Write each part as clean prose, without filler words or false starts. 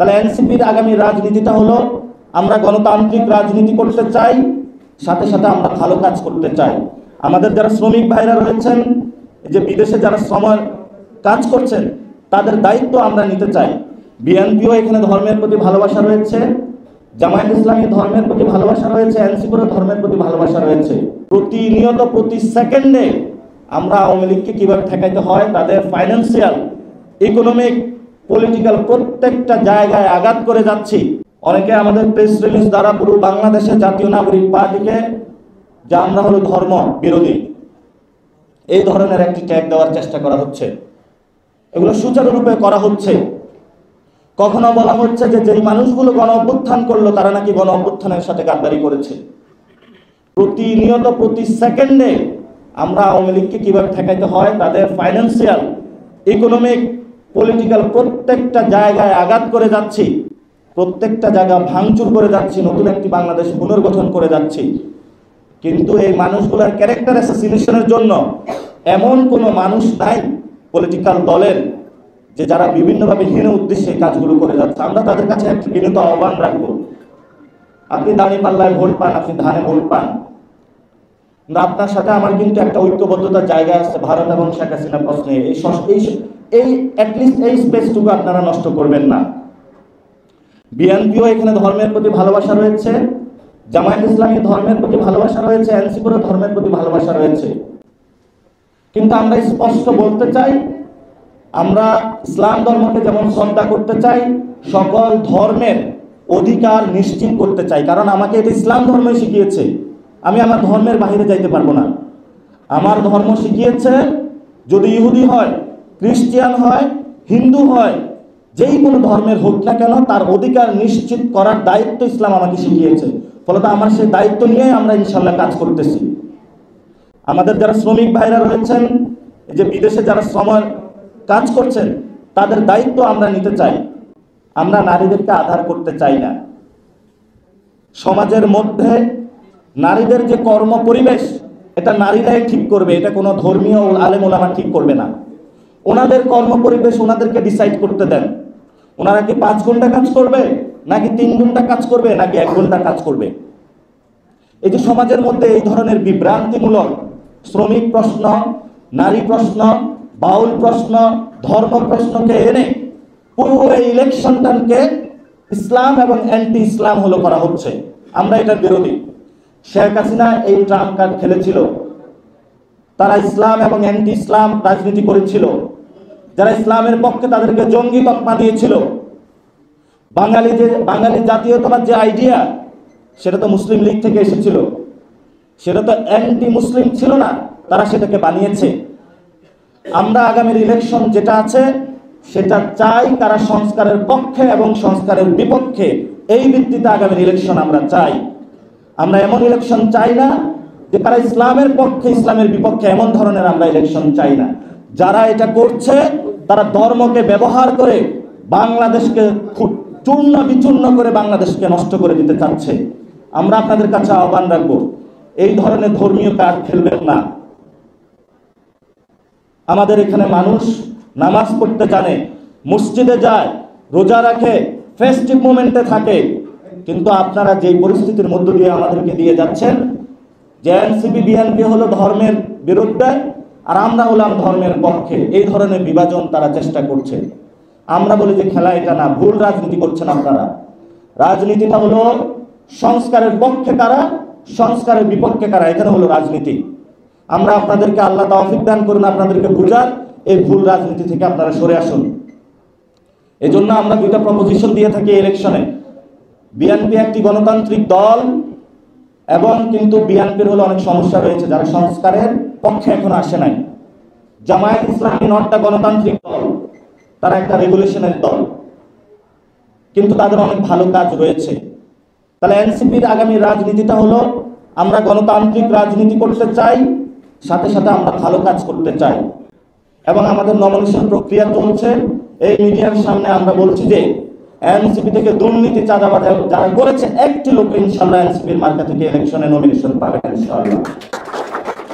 তাহলে এনসিপির আগামী রাজনীতিটা হলো আমরা গণতান্ত্রিক রাজনীতি করতে চাই, সাথে সাথে আমরা ভালো কাজ করতে চাই। আমাদের যারা শ্রমিক ভাইরা রয়েছেন, যে বিদেশে যারা শ্রমের কাজ করছেন, তাদের দায়িত্ব আমরা নিতে চাই। বিএনপিও এখানে ধর্মের প্রতি ভালোবাসা রয়েছে, জামায়াত ইসলামী ধর্মের প্রতি ভালোবাসা রয়েছে, এনসিপিরও ধর্মের প্রতি ভালোবাসা রয়েছে। প্রতিনিয়ত প্রতি সেকেন্ডে আমরা আওয়ামী লীগকে কীভাবে ঠেকাইতে হয়, তাদের ফাইন্যান্সিয়াল, ইকোনমিক, পলিটিক্যাল প্রত্যেকটা জায়গায় আঘাত করে যাচ্ছি। অনেকে আমাদের প্রেস রিলিজ দ্বারা পুরো বাংলাদেশের জাতীয় নাগরিক পার্টিকে, যা আমরা হলো ধর্ম বিরোধী, এই ধরনের একটি ট্যাগ দেওয়ার চেষ্টা করা হচ্ছে। এগুলো সুচারুরূপে করা হচ্ছে। কখনো বলা হচ্ছে যে যেই মানুষগুলো গণ অভ্যুত্থান করলো তারা নাকি গণ অভ্যুত্থানের সাথে গাদ্দারি করেছে। প্রতিনিয়ত প্রতি সেকেন্ডে আমরা আওয়ামী লীগকে কীভাবে ঠেকাইতে হয়, তাদের ফাইন্যান্সিয়াল, ইকোনমিক, পলিটিক্যাল প্রত্যেকটা জায়গায় আঘাত করে যাচ্ছি, প্রত্যেকটা জায়গা ভাঙচুর করে যাচ্ছি, নতুন একটি বাংলাদেশ পুনর্গঠন করে যাচ্ছি। কিন্তু এই মানুষগুলোর ক্যারেক্টার অ্যাসাসিনেশনের জন্য এমন কোনো মানুষ নাই পলিটিক্যাল দলের যে যারা বিভিন্নভাবে হীন উদ্দেশ্যে এই কাজগুলো করে যাচ্ছে। আমরা তাদের কাছে একটি বিনীত আহ্বান রাখবো, আপনি দাঁড়িপাল্লায় ভোট পান, আপনি ধানে ভোট পান, কিন্তু আপনার সাথে আমার কিন্তু একটা ঐক্যবদ্ধতার জায়গা আছে ভারত এবং শেখ হাসিনা প্রশ্নে। এই অ্যাটলিস্ট এই স্পেসটুকু আপনারা নষ্ট করবেন না। বিএনপিও এখানে ধর্মের প্রতি ভালোবাসা রয়েছে, জামায়াত ইসলামী ধর্মের প্রতি ভালোবাসা রয়েছে, এনসিপিরও ধর্মের প্রতি ভালোবাসা রয়েছে। কিন্তু আমরা স্পষ্ট বলতে চাই, আমরা ইসলাম ধর্মকে যেমন শ্রদ্ধা করতে চাই, সকল ধর্মের অধিকার নিশ্চিত করতে চাই। কারণ আমাকে এটা ইসলাম ধর্মই শিখিয়েছে, আমি আমার ধর্মের বাইরে যাইতে পারবো না। আমার ধর্ম শিখিয়েছে যদি ইহুদি হয়, খ্রিস্টান হয়, হিন্দু হয়, যেই কোনো ধর্মের হোক না কেন, তার অধিকার নিশ্চিত করার দায়িত্ব ইসলাম আমাকে শিখিয়েছে। ফলত আমার সেই দায়িত্ব নিয়ে আমরা ইনশাল্লাহ কাজ করতেছি। আমাদের যারা শ্রমিক ভাইরা রয়েছেন, যে বিদেশে যারা শ্রমের কাজ করছেন, তাদের দায়িত্ব আমরা নিতে চাই। আমরা নারীদেরকে আধার করতে চাই না। সমাজের মধ্যে নারীদের যে কর্ম পরিবেশ, এটা নারীরাই ঠিক করবে, এটা কোনো ধর্মীয় আলেম ওলামা ঠিক করবে না। ওনাদের কর্ম পরিবেশ ওনাদেরকে ডিসাইড করতে দেন। ওনারা কি 5 ঘন্টা কাজ করবে, নাকি 3 ঘন্টা কাজ করবে, নাকি 1 ঘন্টা কাজ করবে? এই যে সমাজের মধ্যে এই ধরনের বিভ্রান্তিমূলক শ্রমিক প্রশ্ন, নারী প্রশ্ন, বাউল প্রশ্ন, ধর্ম প্রশ্নকে এনে পুরো এই ইলেকশনটাকে ইসলাম এবং অ্যান্টি ইসলাম হলো করা হচ্ছে। আমরা এটার বিরোধী। শেখ হাসিনা এই ট্রাম্প কার্ড খেলেছিল, তারা ইসলাম এবং অ্যান্টি ইসলাম রাজনীতি করেছিল। যারা ইসলামের পক্ষে তাদেরকে জঙ্গি তকমা দিয়েছিল। বাঙালি জাতীয়তাবাদ যে আইডিয়া, সেটা তো মুসলিম লীগ থেকে এসেছিল, সেটা তো অ্যান্টি মুসলিম ছিল না, তারা সেটাকে বানিয়েছে। আমরা আগামীর ইলেকশন যেটা আছে সেটা চাই তারা সংস্কারের পক্ষে এবং সংস্কারের বিপক্ষে, এই ভিত্তিতে আগামীর ইলেকশন আমরা চাই। আমরা এমন ইলেকশন চাই না যে তারা ইসলামের পক্ষে ইসলামের বিপক্ষে, এমন ধরনের আমরা ইলেকশন চাই না। যারা এটা করছে তারা ধর্মকে ব্যবহার করে বাংলাদেশকে খুব চূর্ণ বিচূর্ণ করে বাংলাদেশকে নষ্ট করে দিতে চাচ্ছে। আমরা আপনাদের কাছে আহ্বান রাখবো, এই ধরনের ধর্মীয় কার্ড খেলবেন না। আমাদের এখানে মানুষ নামাজ পড়তে জানে, মসজিদে যায়, রোজা রাখে, ফেস্টিভ মোমেন্টে থাকে, কিন্তু আপনারা যেই পরিস্থিতির মধ্য দিয়ে আমাদেরকে দিয়ে যাচ্ছেন, যে এনসিপি বিএনপি হলো ধর্মের বিরুদ্ধে আর আমরা হলাম ধর্মের পক্ষে, এই ধরনের বিভাজন তারা চেষ্টা করছে। আমরা বলি যে খেলা এটা না, ভুল রাজনীতি করছেন আপনারা। রাজনীতিটা হলো সংস্কারের পক্ষে কারা, সংস্কারের বিপক্ষে কারা, এখানে হলো রাজনীতি। আমরা আপনাদেরকে আল্লাহ তৌফিক দান করুন, আপনাদেরকে বুঝার, এই ভুল রাজনীতি থেকে আপনারা সরে আসুন। এজন্য আমরা 2টা প্রপোজিশন দিয়ে থাকি ইলেকশনে। বিএনপি একটি গণতান্ত্রিক দল, এবং কিন্তু বিএনপির হলো অনেক সমস্যা রয়েছে, যারা সংস্কারের পক্ষে এখনো আসে নাই। জামায়াত ইসলামী নটটা গণতান্ত্রিক দল, তারা একটা রেগুলেশনের দল, কিন্তু তাদের অনেক ভালো কাজ রয়েছে। তাহলে এনসিপির আগামী রাজনীতিটা হলো আমরা গণতান্ত্রিক রাজনীতি করতে চাই, সাথে সাথে আমরা ভালো কাজ করতে চাই। এবং আমাদের নমিনেশন প্রক্রিয়া চলছে। এই মিডিয়ার সামনে আমরা বলছি যে এনসিপি থেকে দুর্নীতি চাঁদাবাজ যারা করেছে, একটি লোক ইনশাআল্লাহ এনসিপির মার্কা থেকে ইলেকশনে নমিনেশন পাবে ইনশাআল্লাহ,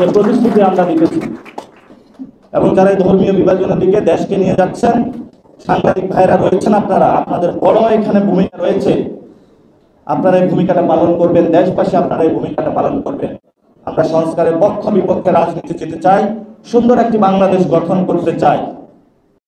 এই প্রতিশ্রুতি আমরা দিতেছি। এবং যারা এই ধর্মীয় বিভাজনের দিকে দেশকে নিয়ে যাচ্ছেন, সাংবাদিক ভাইরা রয়েছেন, আপনাদের বড় এখানে ভূমিকা রয়েছে। আপনারা এই ভূমিকাটা পালন করবেন, দেশবাসী আপনারা এই ভূমিকাটা পালন করবেন। আমরা সংস্কারের পক্ষ বিপক্ষে রাজনীতি যেতে চাই, সুন্দর একটি বাংলাদেশ গঠন করতে চাই।